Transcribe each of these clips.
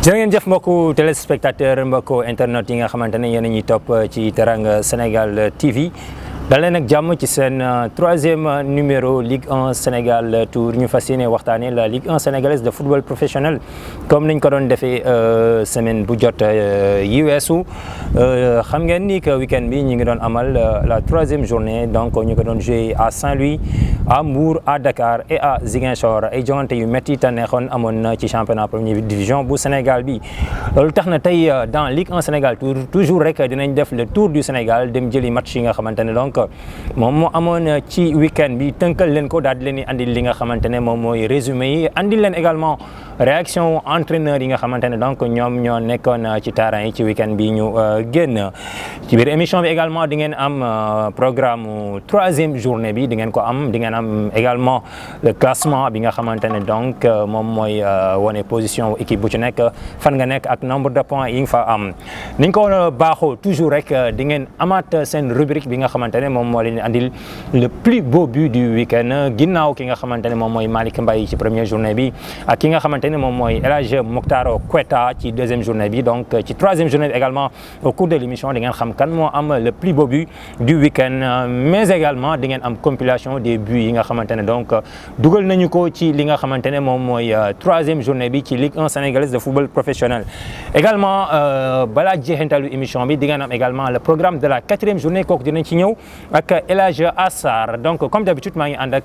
jërë ngeen jëf mbokku téléspectateur mbokku internet yi nga xamante ne yéen a ñuy topp ci Teranga Sénégal TV daleen ak jàmm ci seen troisième numéro Ligue 1 Sénégal Tour ñu fas yéene waxtaanee la Ligue 1 sénégalaise de football professionnel comme niñ ko doon defee semaine bu jot yi weesu xam ngeen ni que week-end bi ñu ngi doon amal la troisième journée donc ñu ko doon joué à Saint-Louis à Mbour à Dakar et à Ziguinchor ay joŋante yu métti te neexoon amoon na ci championnat première division bu Sénégal bi loolu tax na tey dans Ligue 1 Sénégal Tour toujours rek dinañ def le tour du Sénégal dem jëli match yi nga xamante ne donc moom moo amoon ci week-end bi tënkal leen ko daal di leen di andil li nga xamante ne moom mooy résumé yi andil leen également réaction entraîneur yi nga xamante ne donc ñoom ñoo nekkoon ci terrain yi ci week-end bi ñu génn ci biir émission bi également di ngeen am programme troisième journée bi di ngeen ko am di ngeen am également le classement bi nga xamante ne donc moom mooy wane position équipe bu ci nekk fan nga nekk ak nombre de points yi nga fa am niñ ko baaxoo toujours rek di ngeen amaat seen rubrique bi nga xamante ne moom moo leen andil le plus beau but du week-end ginnaaw ki nga xamante ne moom mooy Malick Mbaye ci première journée bi ak ki nga xamante ne moom mooy El Hadj Mokhtar Quetta ci deuxième journée bi donc ci troisième journée bi également au cours de l'émission di ngeen xam kan moo am le plus beau but du week-end mais également di ngeen am compilation des buts yi nga xamante ne donc dugal nañu ko ci li nga xamante ne moom mooy troisième journée bi ci Ligue 1 sénégalaise de football professionnel également balaa jeexintalu émission bi di ngeen am également le programme de la quatrième journée kooku dinañ ci ñëw ak El Hadj Assar donc comme d'habitude maa ngi ànd ak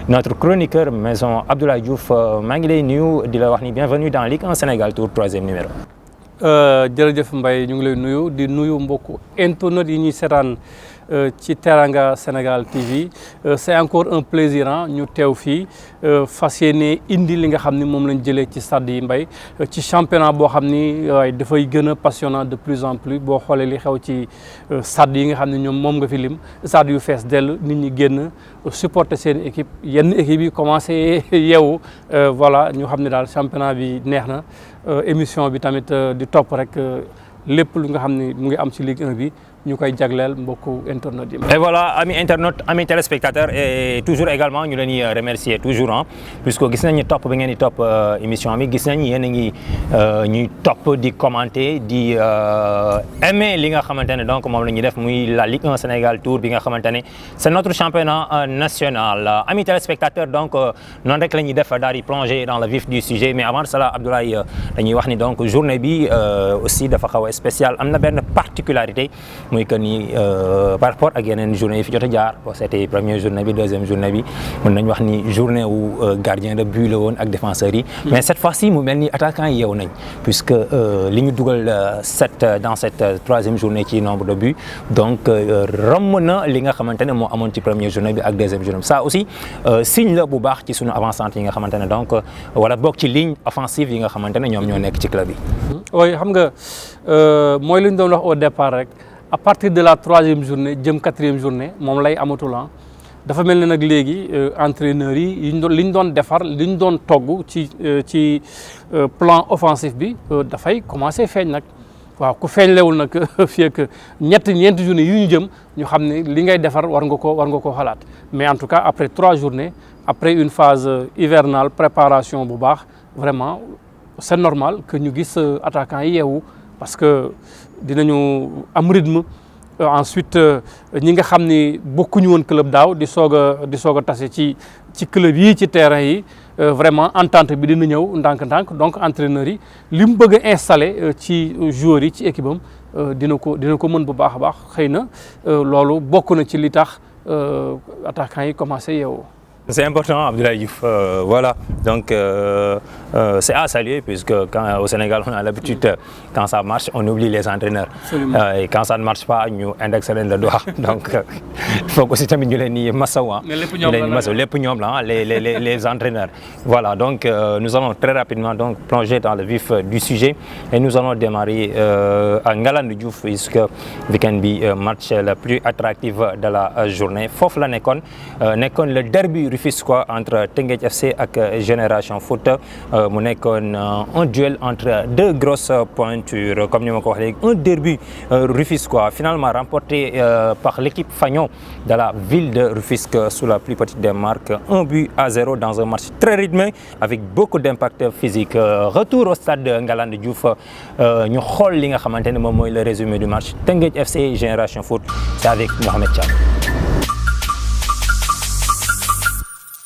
notre chroniqueur maison Abdoulaye Diouf maa ngi lay nuyu di la wax ni bienvenue dans Ligue 1 Sénégal Tour troisième numéro. jërëjëf Mbaye ñu ngi lay nuyu di nuyu mbokku internet yi ñuy seetaan ci Teranga Sénégal TV c'est encore un plaisir ñu teew fii fas yéene indi li nga xam ni moom lañ jëlee ci stade yi Mbaye ci championnat boo xam ni waaye dafay gën a passionnant de plus en plus boo xoolee li xew ci stade yi nga xam ne ñoom moom nga fi lim stade yu fees dell nit ñi génn supporter seen équipe yenn équipe yi commencé yeewu voilà ñu xam ne daal championnat bi neex na émission bi tamit di topp rek lépp lu nga xam ne mu ngi am ci Ligue 1 bi ñu koy jagleel mbokku internet yi. Et voilà amis internautes amis téléspectateurs et toujours également ñu leen di remercier toujours puisque gis nañu topp bi ngeen di topp émission bi gis nañ yéen a ngi ñuy topp di commenter di aimer li nga xamante ne donc moom la ñuy def muy la Ligue 1 Sénégal Tour bi nga xamante ne c'est notre championnat national amis téléspectateurs donc noonu rek la ñuy def daal di plonger dans le vif du sujet mais avant cela Abdoulaye dañuy wax ni donc journée bi aussi dafa xaw a spécial am na benn particularité. muy que ni par rapport ak yeneen journée yi fi jot a jaar bon c'était première journée bi deuxième journée bi mën nañu wax ni journée wu gardien de but la woon ak défenseurs yi. mais cette fois-ci mu mel ni attaquants yi yeewu nañ puisque li ñu dugal dans cette troisième journée ci nombre de buts donc romb na li nga xamante ne moo amoon ci première journée bi ak deuxième journée bi ça aussi signe la bu baax ci sunu avancante yi nga xamante ne donc wala bokk ci ligne offensive yi nga xamante ne ñoom ñoo nekk ci club yi. oui xam nga mooy li ñu doon wax au départ rek. à partir de la troisième journée jëm quatrième journée moom lay amatul dafa mel ne nag léegi entraîneurs yi li ñu doon defar li ñu doon togg ci plan offensif bi dafay commencer feeñ nag waaw ku feeñ lewul nag fii ak ñeenti journée yu ñu jëm ñu xam ne li ngay defar war nga ko xalaat mais en tout cas après 3 journées après une phase hivernale préparation bu baax vraiment c'est normal que ñu gis attaquants yi yeewu parce que dinañu am rythme ensuite ñi nga xam ni bokkuñu woon club daaw di soog a tase ci club yi ci terrain yi vraiment entente bi dina ñëw ndànk-ndànk donc entraîneurs yi li mu bëgg a installer ci joueurs yi ci équipe am dina ko mën bu baax a baax xëy na loolu bokk na ci li tax attaquants yi commencé yeewoo. C'est important Abdoulaye Diouf voilà donc c'est à saluer puisque au Sénégal on a l'habitude quand ça marche on oublie les entraîneurs et quand ça ne marche pas ñu indexer leen le doigt donc il faut aussi tamit ñu leen di masawu lépp ñoom la les entraîneurs voilà donc nous allons très rapidement donc plonger dans le vif du sujet et nous allons démarrer à Ngalandou Diouf puisque week-end bi match le plus attractif de la journée foofu la nekkoon le derby rufisquois entre Teungueth FC ak Génération Foot mu nekkoon un duel entre deux grosses pointures comme ni ma ko wax léegi un derby rufisquois finalement remporté par l'équipe Fagnon de la ville de Rufisque sous la plus petite des marques 1-0 dans un match très rythmé avec beaucoup d'impact physique retour au stade Ngalandou Diouf ñu xool li nga xamante ne moom mooy le résumé du match Teungueth FC Génération Foot c'est avec Mohamed Thiam.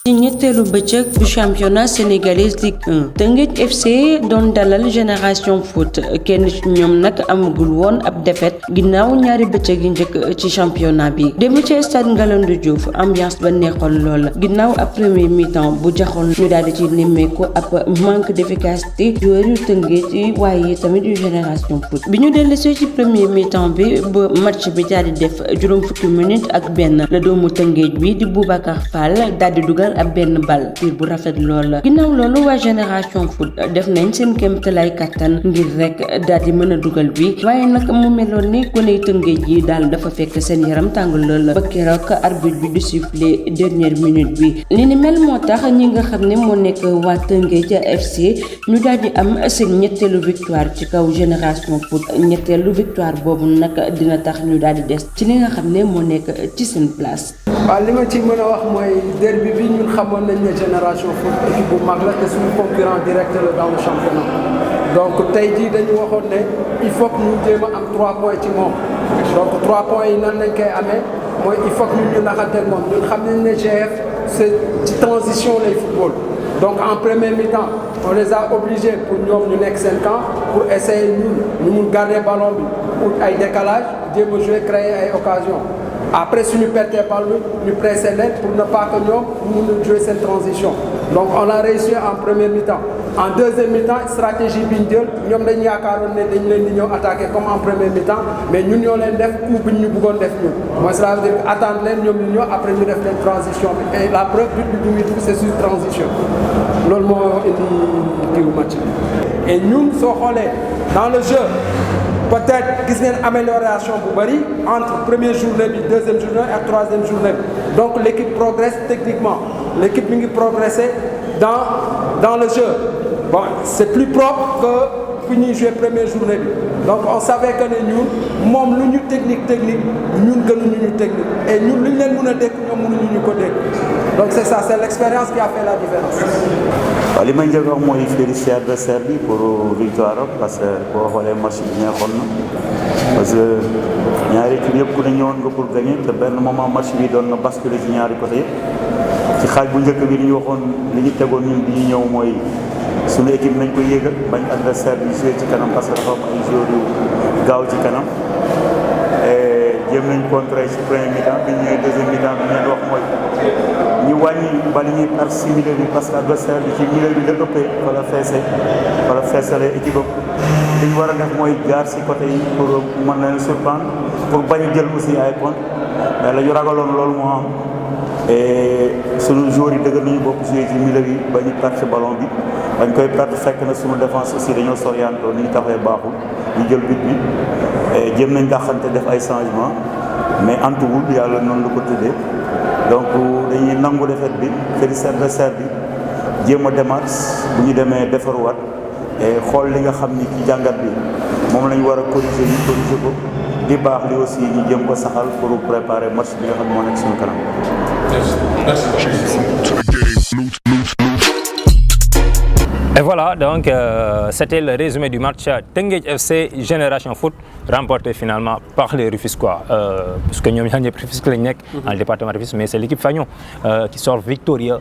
ci ñetteelu bëccëg bu championnat sénégalais Ligue 1 Teungueth FC doon dalal Génération Foot kenn ci ñoom nag amagul woon ab défaite ginnaaw ñaari bëccëg yi njëkk ci championnat bi démb ci stade Ngalandou Diouf ambiance ba neexoon lool ginnaaw ab premier mi-temps bu jaxoon ñu daal di ci nemmeeku ab manque d'efficacité joueur yu Teungueth yi waaye tamit yu Génération Foot bi ñu dellusee ci premier mi-temps bi ba match bi daal di def juróom fukki minutes ak benn la doomu Teungueth bi di Boubacar Fall daal di dugal ab benn bal biir bu rafet lool ginnaaw loolu waa Génération Foot def nañ seen kéemtalaay kattan ngir rek daal di mën a dugal bi waaye nag mu meloon ni gone Teungueth yi daal dafa fekk seen yaram tàng lool ba keroog arbitre bi du siffler dernière minute bi li ni mel moo tax ñi nga xam ne moo nekk waa Teungueth FC ñu daal di am seen ñetteelu victoire ci kaw Génération Foot ñetteelu victoire boobu nag dina tax ñu daal di des ci li nga xam ne moo nekk ci seen place. waaw li ma ci mën a wax mooy derby bi ñun xamoon nañ ne Génération Foot équipe bu mag la te suñu concurrent direct la dans le championnat donc tey jii dañu waxoon ne il faut que ñu jéem a am 3 points ci moom donc 3 points yi nan lañ koy amee mooy il faut que ñun ñu naxanteeg moom ñun xam nañ ne GF c'est ci transition lay football donc en premier mi-temps on les a obligés pour ñoom ñu nekk seen camp pour essayer ñun ñu mun garder ballon bi pour ay décalage jéem a jouer créer ay occasion après suñu perte bal bi ñu pressé leen pour ne pas que ñoom mun a jouer cette transition donc on a réussi en premier mi-temps en deuxième mi-temps stratégie bi ñu jël ñoom dañu yaakaaroon ne dañu leen di ñëw attaquer comme en premier mi-temps mais ñun ñoo leen def coup bi ñu bëggoon def ñun mooy cela veut dire attendre leen ñoom ñu ñëw après ñu def leen transition bi et la preuve but bi muy dugg c'est sur transition loolu moo indi kiiwu match et ñun soo xoolee dans le jeu peut-être gis ngeen amélioration bu bari entre première journée bi deuxième journée ak troisième journée bi donc l'équipe progresse techniquement l'équipe mi ngi progresser dans le jeu bon c'est plus propre que fi ñuy jouer première journée bi donc on savait que ne ñun moom lu ñu technique ñun gënuñu ñu technique et ñun lu ñu leen mën a dégg ñoom mënuñu ñu ko dégg donc c'est ça c'est l'expérience qui a fait la différence. waaw li may njëkk wax mooy féliciter adversaire bi pour victoire am parce que boo xoolee match bi neexoon na parce que ñaari équipe yëpp ku ne ñëwoon nga pour gagner te benn moment match bi doon na basculer ci ñaari côté yëpp ci xaaj bu njëkk bi li ñu waxoon li ñu tegoon ñun bi ñu ñëw mooy suñu équipe nañ ko yéegal bañ adversaire bi jouer ci kanam parce que dafa am ay joueurs yu gaaw ci kanam et jéem nañ contrer ci premier mi-temps bi ñu ñëwee deuxième mi-temps bi ñu wax mooy ñu wàññi bali ñuy par si milieu bi parce que adversaire bi ci milieu bi la ëppee wala feesale équipe am li ñu war a def mooy jaar si côté yi pour mën leen surprendre pour bañ a jël aussi ay points mais la ñu ragaloon loolu moo am et sunu joueurs yi dëgg nañu bopp jouer ci milieu bi ba ñu perte ballon bi bañ koy perte fekk na sunu défense aussi dañoo soriantoo ni ñu taxawee baaxul ñu jël but bi et jéem nañ taxante def ay changements mais antuwul yàlla noonu la ko tuddee donc dañuy nangu défaite bi féliciter adversaire bi jéem a demaat bu ñu demee defaruwaat et xool li nga xam ni ci jàngat bi moom la ñu war a corriger ñu corriger ko di baax li aussi ñu jéem ko saxal pour préparer match bi nga xam ne moo nekk suñu kanam. Et voilà, donc c'était le résumé du match Teungueth FC Génération Foot remporté finalement par les Rufisquois parce que ñoom ñaar ñëpp Rufisque lañ nekk en département Rufisque mais c'est l'équipe Fagnon qui sort victorieuse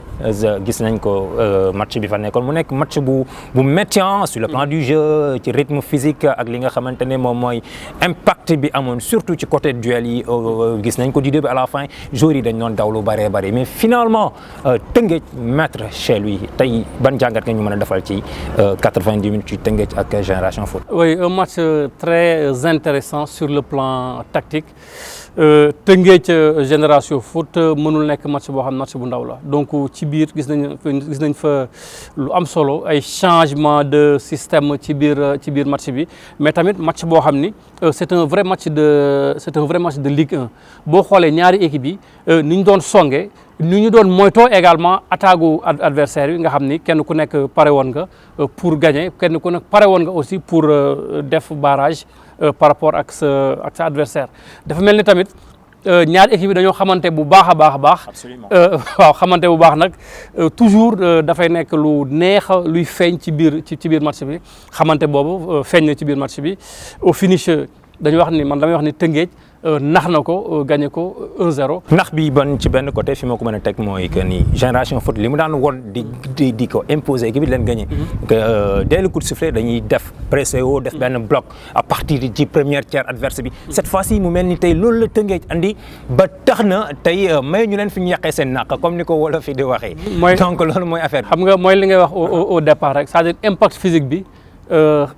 gis nañ ko match bi fa nekkoon mu nekk match bu méchant sur le plan du jeu ci rythme physique ak li nga xamante ne moom mooy impact bi amoon surtout ci côté duel yi gis nañ ko du début à la fin joueurs yi dañ doon daw lu bëree bëri mais finalement Teungueth mettre chez lui tey ban jàngat nga ñu mën a defal ci 90 minutes ci Teungueth ak Génération Foot. Oui, un match très intéressant sur le plan tactique. Teungueth Génération Foot mënul nekk match boo xam match bu ndaw la donc ci biir gis nañ fa lu am solo ay changement de système ci biir match bi mais tamit match boo xam ni c'est un vrai match de Ligue 1 boo xoolee ñaari équipe yi ni ñu doon songe ni ñu doon moytoo également attaque adversaire yi nga xam ni kenn ku nekk pare woon nga pour gagner kenn ku nekk pare woon nga aussi pour def barrage par rapport ak sa adversaire dafa mel ni tamit ñaari équipe yi dañoo xamante bu baax a baax. Absolument. waaw xamante bu baax nag toujours dafay nekk lu neex luy feeñ ci biir match bi xamante boobu feeñ na ci biir match bi au finish damay wax ni Tëngéej nax na ko gagné ko 1-0. ndax bi ci benn côté fi ma ko mën a teg mooy que ni Génération Foot li mu daan woon di ko imposer équipe bi leen gagné. que dès le coup de sifflet dañuy def pressé woo def benn bloc à partir ci première tiers adverse bi. cette fois-ci mu mel ni tey loolu la Tëngéej andi ba tax na tey may ñu leen fi ñu yàqee seen naq comme ni ko wolof fi di waxee. donc loolu mooy affaire bi. xam nga mooy li ngay wax au départ rek c'est-à-dire impact physique bi.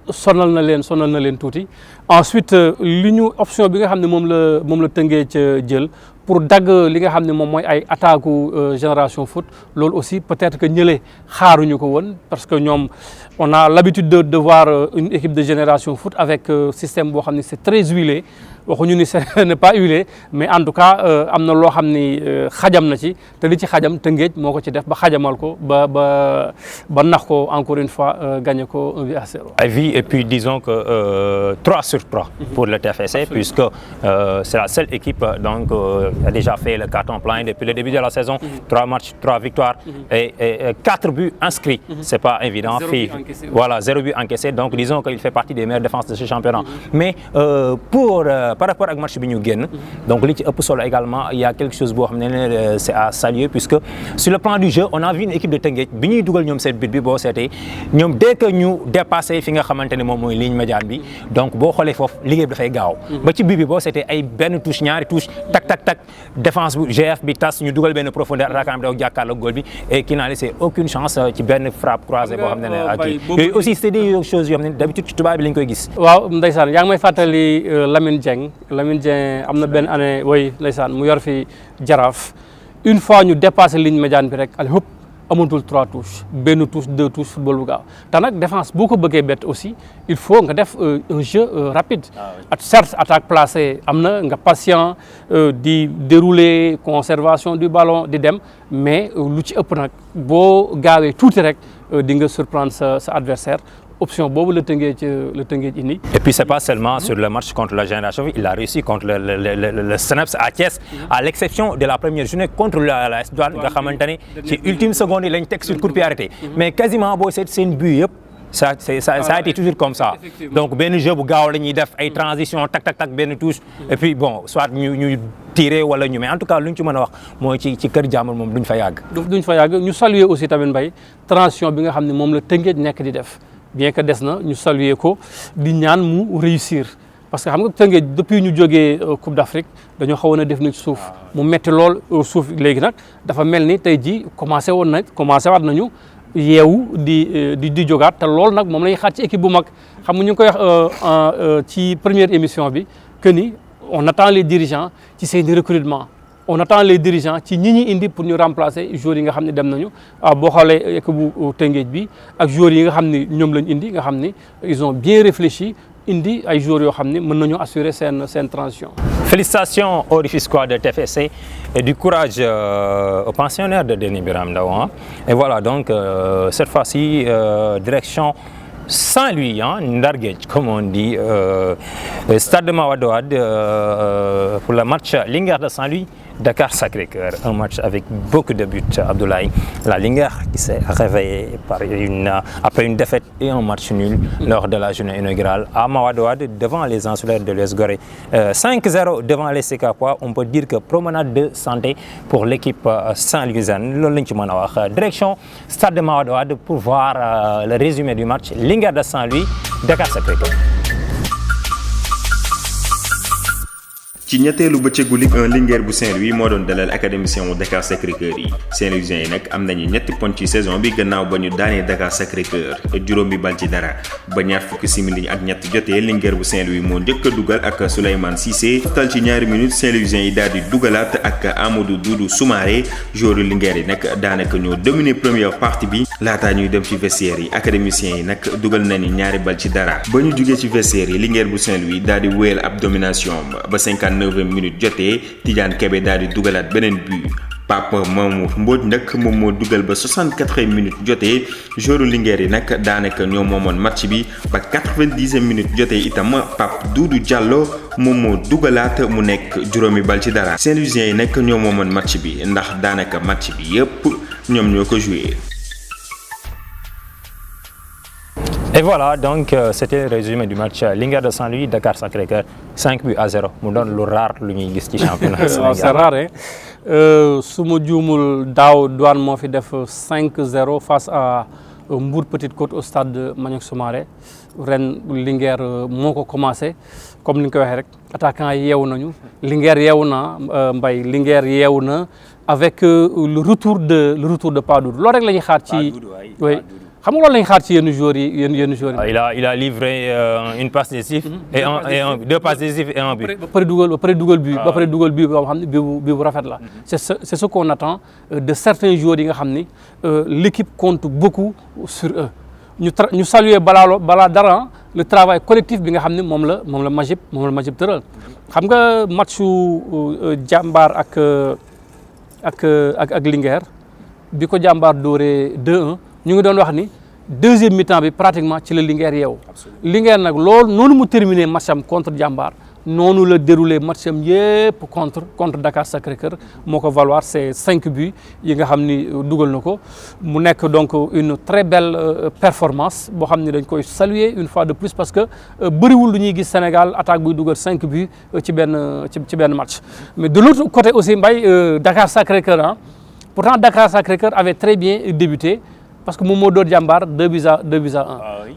sonal na leen tuuti ensuite li ñu option bi nga xam ne moom la Tëngéej jël pour dagg li nga xam ne moom mooy ay attaque Génération Foot loolu aussi peut-être que ñële xaaruñu ko woon parce que ñoom on a l'habitude de voir une équipe de Génération Foot avec système boo xam ne c'est très huilé waxuñu ni ce n'est pas huilé mais en tout cas am na loo xam ni xajam na ci te li ci xajam Tëngéej moo ko ci def ba xajamal ko ba nax ko encore une fois gagné ko 1-0. Et puis disons que 3/3 pour le TFC puisque c'est la seule équipe donc a déjà fait le carton plein depuis le début de la saison. 3 matchs, 3 victoires et 4 buts inscrits. C'est pas évident. 0 but encaissé. Donc disons qu'il fait partie des meilleures défenses de ce championnat. Mais par rapport ak match bi ñu génn donc li ci ëpp solo également il y a quelque chose boo xam ne c'est à saluer puisque sur le plan du jeu on a vu une équipe de Tëngéej bi ñuy dugal ñoom seen but bi boo seetee ñoom dès que ñu dépassé fi nga xamante ne moom mooy ligne médiane bi donc boo xoolee foofu liggéey bi dafay gaaw ba ci but bi boo seetee ay benn touche ñaari touche tak défense bu GF bi tas ñu dugal benn profondeur attaquant bi daw jàkkaarloo goal bi et qui n'a laissé aucune chance ci benn frappe croisée boo xam ne ak yooyu aussi c'est des choses yoo xam ne d'habitude ci tubaab bi lañ koy gis. waaw ndeysaan yaa ngi may fàttali Lamine Dieng am na benn année woy ndeysaan mu yor fi Jaraaf une fois ñu dépassé ligne médiane bi rek allez hop amatul 3 touches benn touche 2 touches football bu gaaw te nag défense boo ko bëggee bett aussi il faut nga def un jeu rapide. Certes attaque placée am na nga patient di dérouler conservation du ballon di dem mais lu ci ëpp nag boo gaawee tuuti rek di nga surprendre sa adversaire. Option boobu la Tëngéej indi. Et puis c'est pas seulement sur le match contre la Génération, il a réussi contre le Snaps à Thiès, à l'exception de la première journée contre la AS Douanes nga xamante ne ci ultime seconde yi lañ teg sur coup de pied arrêté. Mais quasiment boo seet seen but yëpp ça a été toujours comme ça. Donc benn jeu bu gaaw la ñuy def ay transition tak benn touche et puis bon soit ñu tirer wala ñu mais en tout cas lu ñu ci mën a wax mooy ci kër jàmbur moom duñ fa yàgg. ñu saluer aussi tamit Mbaye transition bi nga xam ne moom la Tëngéej nekk di def. bien que des na ñu saluer ko di ñaan mu réussir parce que xam nga Tëngéej depuis ñu jógee Coupe d'Afrique dañoo xawoon a def na ci suuf mu metti lool suuf léegi nag dafa mel ni tey ji commencé waat nañu yeewu di jógaat te loolu nag moom lañuy xaar ci équipe bu mag xam nga ñu ngi koy wax ci première émission bi que ni on attend les dirigeants ci seen recrutement on attend les dirigeants ci ñi indi pour ñu remplacer joueurs yi nga xam ne dem nañu boo xoolee équipe bu Tëngéej bi ak joueurs yi nga xam ni ñoom lañ indi nga xam ni ils ont bien réfléchi indi ay joueurs yoo xam ne mën nañu assurer seen transition. Félicitations aux Rufisquois de TFC et du courage aux pensionnaires de Denis Biram Ndao. Et voilà donc cette fois-ci direction Saint-Louis, Ndar Géej comme on dit, Stade de Mawade Wade pour le match Linguère de Saint-Louis, Dakar Sacré-Cœur, un match avec beaucoup de buts, Abdoulaye. La Linguère qui s'est réveillée après une défaite et un match nul lors de la journée inaugurale à Mawade Wade devant les insulaires de l'US Gorée. 5-0 devant les Sekapois, on peut dire que promenade de santé pour l'équipe saint-louisienne. Loolu lañ ci mën a wax. Direction Stade de Mawade Wade pour voir le résumé du match Linguère de Saint-Louis, Dakar Sacré-Cœur. ci ñetteelu bëccëgu Ligue 1 Linguère bu Saint-Louis moo doon dalal académicien wu Dakar Sacré-Cœur yi Saint-Louisiens yi nag am nañu ñetti poñ ci saison bi gannaaw ba ñu daanee Dakar Sacré-Cœur juróomi bal ci dara ba ñaar fukki simili ak ñett jotee Linguère bu Saint-Louis moo njëkk a dugal ak Souleymane Cissé tal ci ñaari minutes Saint-Louisiens yi daal di dugalaat ak Amadou Doudou Soumaré joueur Linguère yi nag daanaka ñoo dominer première partie bi laataa ñuy dem ci vestiaire yi académiciens yi nag dugal nañu ñaari bal ci dara ba ñu jugee ci vestiaire yi Linguère bu Saint-Louis daal di wéyal ab domination ba 59e minute jotee Tidiane Kébé daal di dugalaat beneen but Pape Mamour Mbodj nag moom moo dugal ba 64e minute jotee joueur Linguère yi nag daanaka ñoo moomoon match bi ba 90e minute jotee itam Pape Doudou Diallo moom moo dugalaat mu nekk juróomi bal ci dara. Saint-Louisiens yi nag ñoo moomoon match bi ndax daanaka match bi yëpp ñoom ñoo ko joué. Et voilà, donc c'était le résumé du match Linguère de Saint-Louis, Dakar Sacré-Cœur, 5-0. mu doon lu rare lu ñuy gis ci championnat Sénégal. C'est rare su ma juumul daaw Douane moo fi def 5-0 face à Mbour Petite Côte au stade de Manick Soumaré ren Linguère moo ko commencé comme ni nga ko waxee rek attaquant yi yeewu nañu Linguère yeewu na Mbaye Linguère yeewu na avec le retour de Pape Doudou loolu rek la ñuy xaar ci. xam nga loolu la ñuy xaar ci yenn joueurs yi yenn joueurs yi. il a livré une passe décisive et deux passes décisives et un but. ba pare dugal but boo xam ne bi bu rafet la. c'est ce qu'on attend de certains joueurs yi nga xam ni l'équipe compte beaucoup sur eux. ñu saluer balaa dara le travail collectif bi nga xam ne moom la Magib tëral xam nga matchu Jàmbaar ak Linguère bi ko Jàmbaar dooree 2-1 ñu ngi doon wax ni deuxième mi-temps bi pratiquement ci la Linguère yeewu. Linguère nag loolu noonu mu terminé match am contre Jàmbaar noonu la déroulé match am yëpp contre Dakar Sacré-Cœur moo ko valoir c'est 5 buts yi nga xam ni dugal na ko mu nekk donc une très belle performance boo xam ni dañ koy saluer une fois de plus parce que bëriwul lu ñuy gis Sénégal attaque buy dugal 5 buts ci benn match. Mais de l'autre côté aussi Mbaye Dakar Sacré-Cœur pourtant Dakar Sacré-Cœur avait très bien débuté. Parce que moom moo doon Jàmbaar 2-1.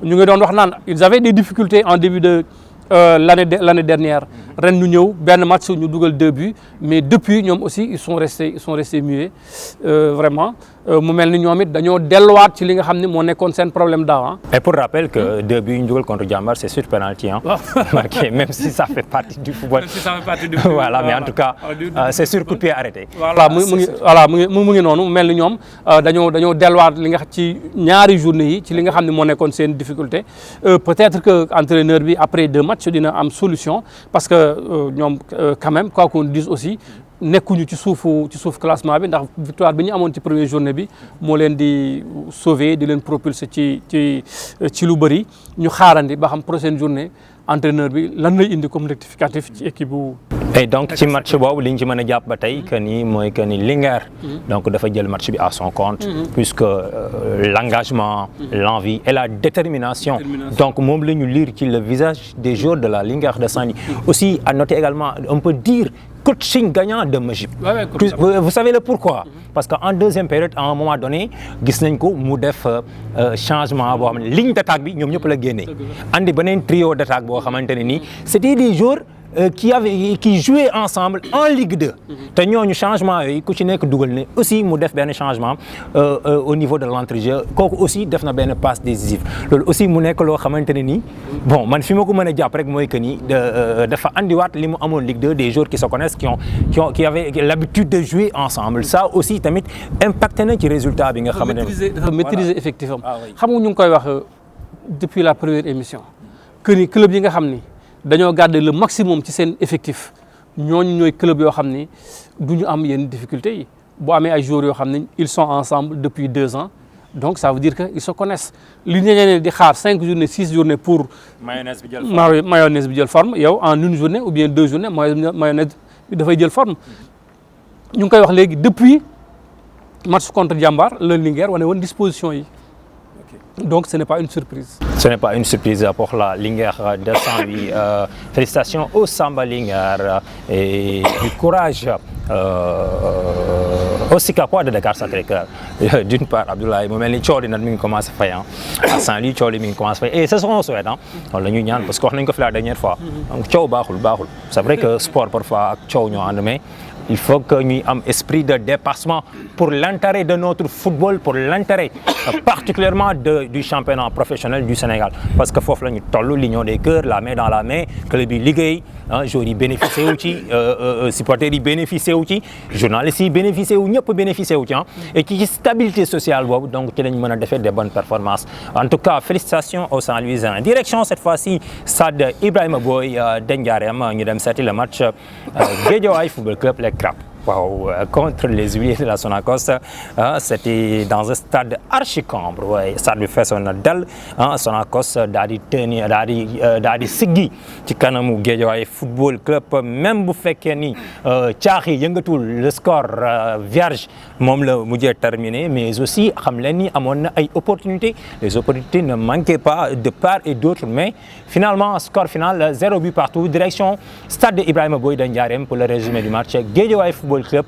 ñu ngi doon wax naan ils avaient des difficultés en début de l'année dernière. ren ñu ñëw benn match ñu dugal 2 buts mais depuis ñoom aussi ils sont restés muets vraiment mu mel ni ñoom it dañoo delluwaat ci li nga xam ne moo nekkoon seen problème daaw. Et pour rappel que 2 buts ñu dugal contre Jàmbaar c'est sur penalty marqué même si ça fait partie du football. Voilà mais en tout cas c'est sur coup de pied arrêté. voilà mu ngi noonu mu mel ni ñoom dañoo delluwaat li nga xam ci ñaari journée yi ci li nga xam ne moo nekkoon seen difficulté peut-être que entraîneur bi après 2 matchs dina am solution parce que ñoom quand même quoi qu'on dise aussi nekkuñu ci suuf classement bi ndax victoire bi ñu amoon ci première journée bi moo leen di sauver di leen propulser ci lu bëri ñu xaarandi ba xam prochaine journée entraîneur bi lan lay indi comme rectificatif ci équipe bu. Et donc ci match boobu li ñu ci mën a jàpp ba tey que ni mooy que ni Linguère donc dafa jël match bi à son compte puisque l'engagement l'envie et la détermination donc moom la ñu lire ci le visage des joueurs de la Linguère de Saint-Louis. Aussi à noter également on peut dire coaching gagnant de Magib. Vous savez le pourquoi? Parce qu'en deuxième période à un moment donné gis nañ ko mu def changement boo xam ne ligne d'attaque bi ñoom ñëpp la génnee andi beneen trio d'attaque boo xamante ne nii c'était des joueurs qui jouaient ensemble en Ligue 2 te ñooñu changement yooyu ku ci nekk dugal ne aussi mu def benn changement au niveau de l'entrejeu kooku aussi def na benn passe décisive loolu aussi mu nekk loo xamante ne nii bon man fi ma ko mën a jàpp rek mooy que ni dafa andiwaat li mu amoon Ligue 2 des joueurs qui se connaissent qui avaient l'habitude de jouer ensemble ça aussi tamit impacté na ci résultat bi nga xamante ne dafa maîtriser effectivement xam nga ñu ngi koy wax depuis la première émission que ni club yi nga xam ni dañoo garder le maximum ci seen effectif ñooñu ñooy club yoo xam ni du ñu am yenn difficultés yi boo amee ay joueurs yoo xam ni ils sont ensemble depuis 2 ans donc ça veut dire que ils se connaissent li ñeneen di xaar 5 journées 6 journées pour mayonnaise bi jël forme yow en une journée ou bien 2 journées mayonnaise bi dafay jël forme ñu ngi koy wax léegi depuis match contre Jàmbaar la Linguère wane woon disposition yi donc ce n'est pas une surprise. Ce n'est pas une surprise pour la Linguère de Saint-Louis. Félicitations au Samba Linguère et du courage au Sikapois de Dakar Sacré-Cœur. D'une part, Abdoulaye mu mel ni coow li nag mi ngi commencé fay à Saint-Louis coow li mi ngi commencé fay et c'est ce qu'on souhaite loolu la ñuy ñaan parce que wax nañu ko fi la dernière fois donc coow baaxul c'est vrai que sport parfois ak coow ñoo ànd mais il faut que ñuy am esprit de dépassement pour l'intérêt de notre football pour l'intérêt particulièrement du championnat professionnel du Sénégal parce que foofu la ñu toll l'union des cœurs la main dans la main club yi liggéey joueurs yi bénéficié wu ci supporters yi bénéficié wu ci journalistes yi bénéficié wu ñëpp bénéficié wu ci et ci stabilité sociale boobu donc ci lañ mën a defee des bonnes performances en tout cas félicitations aux Saint-Louisiens direction cette fois-ci stade Ibrahima Boye de Ndiarème ñu dem seeti le match Guédiawaye Football Club les Crabes. waaw contre les Oilers de la Sonacos c'était dans un stade archi-cambre waaye stade bi feesoon na dal Sonacos daal di tenir daal di siggi ci kanamu Guédiawaye football club même bu fekkee ni caax yi yëngatul le score vierge moom la mujjee terminé mais aussi xam leen ni amoon na ay opportunités les opportunités ne manquaient pas de part et d'autre mais finalement score final 0 but partout direction stade Ibrahima Boye de Ndiarème pour le résumé du match Guédiawaye Football Club.